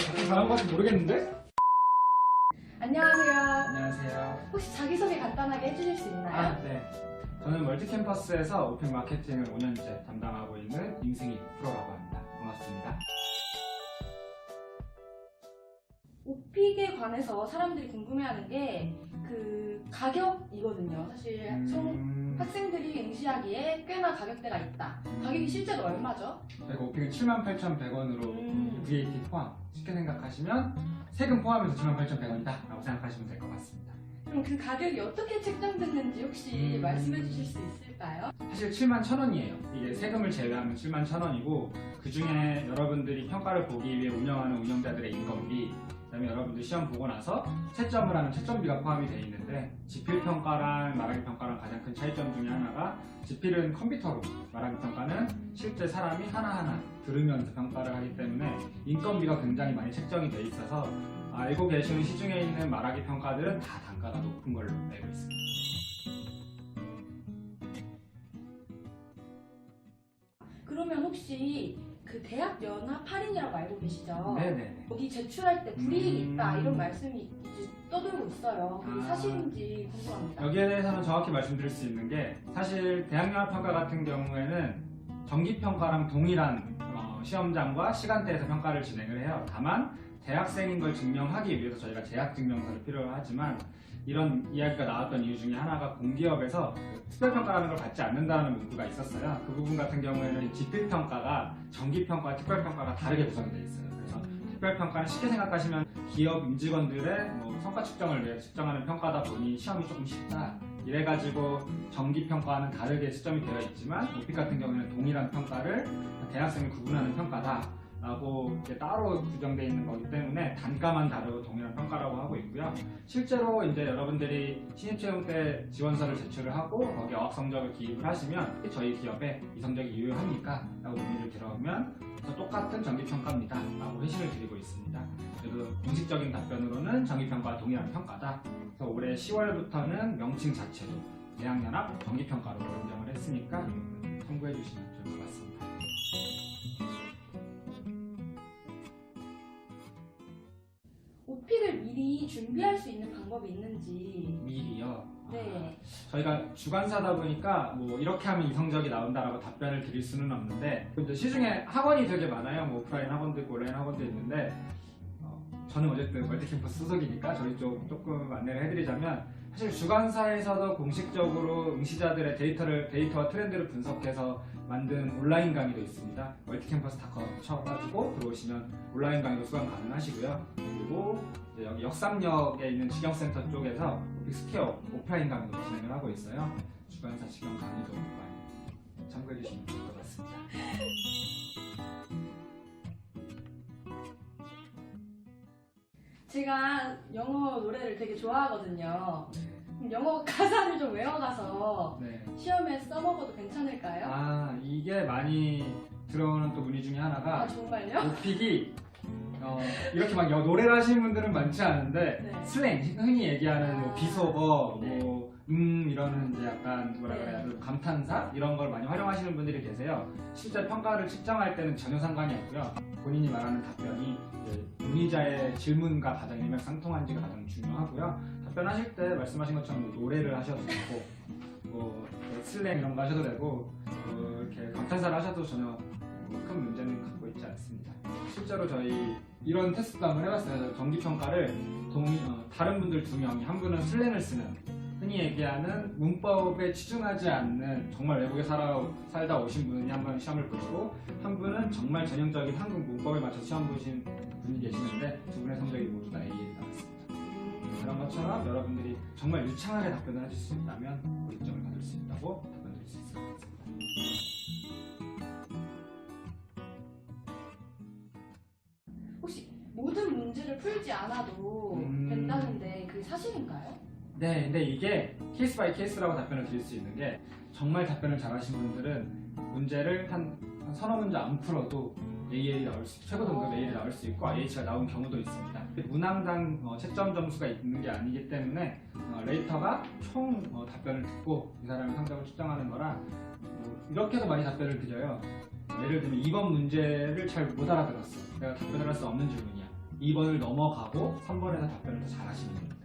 그렇게 잘한 것 같지 모르겠는데? 안녕하세요. 안녕하세요. 혹시 자기소개 간단하게 해주실 수 있나요? 네. 저는 멀티캠퍼스에서 오픽 마케팅을 5년째 담당하고 있는 임승희 프로라고 합니다. 반갑습니다. 오픽에 관해서 사람들이 궁금해하는 게 그 가격이거든요. 사실 학생들이 응시하기에 꽤나 가격대가 있다. 가격이 실제로 얼마죠? 저희가 오픽은 78,100원으로 VAT 포함. 쉽게 생각하시면 세금 포함해서 78,100원이다 라고 생각하시면 될 것 같습니다. 그럼 그 가격이 어떻게 책정됐는지 혹시 말씀해 주실 수 있을까요? 사실 71,000원이에요. 이게 세금을 제외하면 71,000원이고 그 중에 여러분들이 평가를 보기 위해 운영하는 운영자들의 인건비, 그다음에 여러분들 시험 보고 나서 채점을 하는 채점비가 포함이 되어 있는데, 지필평가랑 말하기평가랑 가장 큰 차이점 중에 하나가, 지필은 컴퓨터로, 말하기평가는 실제 사람이 하나하나 들으면서 평가를 하기 때문에 인건비가 굉장히 많이 책정이 되어 있어서 알고 계시는 시중에 있는 말하기평가들은 다 단가가 높은 걸로 알고 있습니다. 그러면 혹시 그 대학 연합 할인이라고 알고 계시죠? 네네네. 여기 제출할 때 불이익이 있다 이런 말씀이 이제 떠돌고 있어요. 그게 사실인지 궁금합니다. 여기에 대해서는 정확히 말씀드릴 수 있는 게, 사실 대학연합평가 같은 경우에는 정기평가랑 동일한 시험장과 시간대에서 평가를 진행을 해요. 다만 대학생인 걸 증명하기 위해서 저희가 재학증명서를 필요로 하지만, 이런 이야기가 나왔던 이유 중에 하나가 공기업에서 특별평가라는 걸 받지 않는다는 문구가 있었어요. 그 부분 같은 경우에는 지필평가가 정기평가와 특별평가가 다르게 구성이 되어 있어요. 그래서 특별평가는 쉽게 생각하시면 기업 임직원들의 성과 측정을 위해 측정하는 평가다 보니 시험이 조금 쉽다. 이래가지고 정기평가와는 다르게 시점이 되어 있지만, 오픽 같은 경우에는 동일한 평가를 대학생을 구분하는 평가다 라고 이렇게 따로 규정되어 있는 거기 때문에 단가만 다르고 동일한 평가라고 하고 있고요. 실제로 이제 여러분들이 신입채용 때 지원서를 제출을 하고 거기에 어학 성적을 기입을 하시면 저희 기업에 이 성적이 유효합니까? 라고 문의를 들어오면 똑같은 정기평가입니다 라고 회신을 드리고 있습니다. 그래도 공식적인 답변으로는 정기평가와 동일한 평가다. 그래서 올해 10월부터는 명칭 자체도 대학연합 정기평가로 변경을 했으니까 이 부분 참고해 주시면 좋을 것 같습니다. 오픽을 미리 준비할 수 있는 방법이 있는지. 미리요? 네. 저희가 주관사다 보니까 이렇게 하면 이 성적이 나온다라고 답변을 드릴 수는 없는데, 이제 시중에 학원이 되게 많아요. 오프라인 학원도 있고 온라인 학원도 있는데, 저는 어쨌든 멀티캠퍼스 소속이니까 저희 쪽 조금 안내를 해드리자면, 사실 주관사에서도 공식적으로 응시자들의 데이터와 트렌드를 분석해서 만든 온라인 강의도 있습니다. 멀티캠퍼스.com 쳐가지고 들어오시면 온라인 강의도 수강 가능하시고요. 그리고 이제 여기 역삼역에 있는 직영센터 쪽에서 오픽스퀘어 오프라인 강의도 진행을 하고 있어요. 주관사 직영 강의도 많이 참고해 주시면 좋을 것 같습니다. 제가 영어 노래를 되게 좋아하거든요. 그럼 영어 가사를 좀 외워가서 네. 시험에 써먹어도 괜찮을까요? 이게 많이 들어오는 또 문의 중에 하나가, 정말요? 오픽이 이렇게 막 노래를 하시는 분들은 많지 않은데, 네. 슬랭, 흔히 얘기하는 비속어, 네. 이러는 이제 약간 뭐라 그래야 돼, 감탄사 이런 걸 많이 활용하시는 분들이 계세요. 실제 평가를 측정할 때는 전혀 상관이 없고요. 본인이 말하는 답변이 문의자의 질문과 가장 일맥상통한지가 가장 중요하고요. 답변하실 때 말씀하신 것처럼 노래를 하셔도 되고, 슬랭 이런 거 하셔도 되고, 이렇게 감탄사를 하셔도 전혀 큰 문제는 갖고 있지 않습니다. 실제로 저희 이런 테스트도 한번 해봤어요. 정기평가를 다른 분들 2명이, 한 분은 슬랭을 쓰는, 흔히 얘기하는 문법에 치중하지 않는 정말 외국에 살다 오신 분이 한 번 시험을 보시고, 한 분은 정말 전형적인 한국 문법에 맞춰서 시험 보신 분이 계시는데, 두 분의 성적이 모두 다 A에 나왔습니다. 그런 것처럼 여러분들이 정말 유창하게 답변을 해줄 수 있다면 고득점을 받을 수 있다고 답변드릴 수 있을 것 같습니다. 혹시 모든 문제를 풀지 않아도 된다는데 그게 사실인가요? 네, 근데 이게 케이스 바이 케이스라고 답변을 드릴 수 있는 게, 정말 답변을 잘하신 분들은 문제를 한 서너 문제 안 풀어도 AL이 나올 수, 최고 등급 AL이 나올 수 있고 IH가 나온 경우도 있습니다. 문항당 채점 점수가 있는 게 아니기 때문에 레이터가 총 답변을 듣고 이 사람의 성적을 측정하는 거라, 이렇게도 많이 답변을 드려요. 예를 들면 2번 문제를 잘 못 알아들었어. 내가 답변을 할 수 없는 질문이야. 2번을 넘어가고 3번에서 답변을 더 잘하시면 됩니다.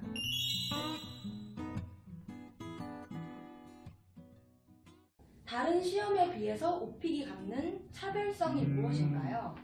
다른 시험에 비해서 오픽이 갖는 차별성이 무엇인가요?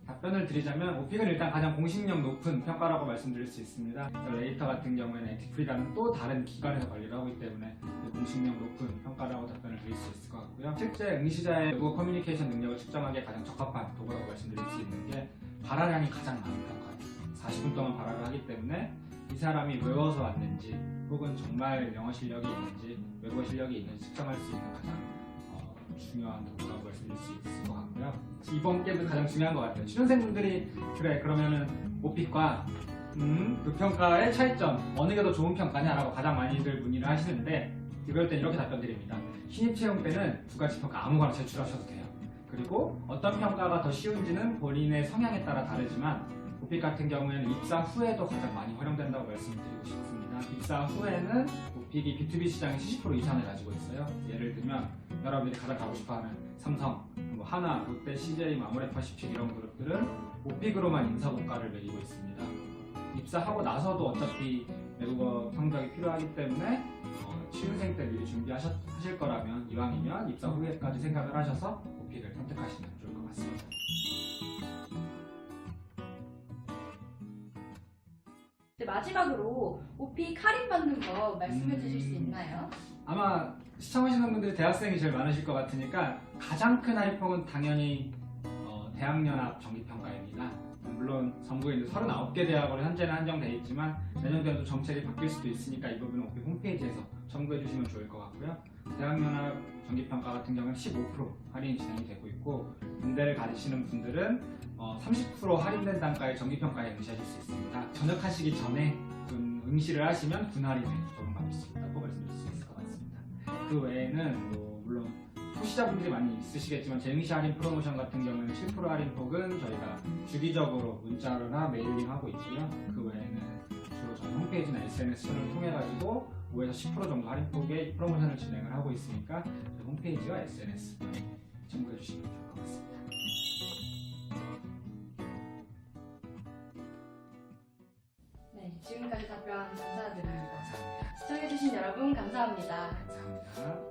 답변을 드리자면 오픽은 일단 가장 공식력 높은 평가라고 말씀드릴 수 있습니다. 레이터 같은 경우에는 액티프리라는 또 다른 기관에서 관리를 하기 때문에 공식력 높은 평가라고 답변을 드릴 수 있을 것 같고요. 실제 응시자의 외국어 커뮤니케이션 능력을 측정하기에 가장 적합한 도구라고 말씀드릴 수 있는 게 발화량이 가장 많은 평가예요. 40분 동안 발화를 하기 때문에 이 사람이 외워서 왔는지 혹은 정말 영어 실력이 있는지 외국어 실력이 있는지 측정할 수 있는 가장 중요한 도구라고 말씀드릴 수 있을 것 같고요. 이번 게임도 가장 중요한 것 같아요. 취준생분들이 그래 그러면은 오픽과 그 평가의 차이점 어느 게 더 좋은 평가냐라고 가장 많이들 문의를 하시는데 이럴 땐 이렇게 답변 드립니다. 신입 채용 때는 두 가지 평가 아무거나 제출하셔도 돼요. 그리고 어떤 평가가 더 쉬운지는 본인의 성향에 따라 다르지만 오픽 같은 경우에는 입사 후에도 가장 많이 활용된다고 말씀드리고 싶습니다. 입사 후에는 오픽이 B2B 시장의 70% 이상을 가지고 있어요. 예를 들면 여러분들이 가장 가고 싶어하는 삼성, 뭐 하나, 롯데, CJ, 아모레퍼시픽 이런 그룹들은 오픽으로만 인사고과를 매기고 있습니다. 입사하고 나서도 어차피 외국어 성적이 필요하기 때문에 취준생 때 미리 준비하실 거라면 이왕이면 입사 후에까지 생각을 하셔서 오픽을 선택하시면 좋을 것 같습니다. 마지막으로 오픽 할인 받는 거 말씀해 주실 수 있나요? 아마 시청하시는 분들이 대학생이 제일 많으실 것 같으니까 가장 큰 할인폭은 당연히 대학연합 정기평가입니다. 물론 전국에 이제 39개 대학으로 현재는 한정되어 있지만 내년도에도 정책이 바뀔 수도 있으니까 이 부분은 오픽 홈페이지에서 참고해 주시면 좋을 것 같고요. 대학연합 정기평가 같은 경우는 15% 할인이 진행이 되고 있고 군대를 가지시는 분들은 30% 할인된 단가의 정기평가에 응시하실 수 있습니다. 전역하시기 전에 응시를 하시면 군 할인을 조금 받을 수 있다고 말씀드릴 수 있을 것 같습니다. 그 외에는 물론 소시자분들이 많이 있으시겠지만 재응시 할인 프로모션 같은 경우는 7% 할인폭은 저희가 주기적으로 문자로나 메일링하고 있고요. 그 외에는 주로 저희 홈페이지나 SNS를 통해 가지고 5에서 10% 정도 할인폭의 프로모션을 진행을 하고 있으니까 홈페이지와 SNS 참고해 주시면 좋을 것 같습니다. 네, 지금까지 답변 감사드립니다. 감사합니다. 시청해주신 여러분 감사합니다. 감사합니다.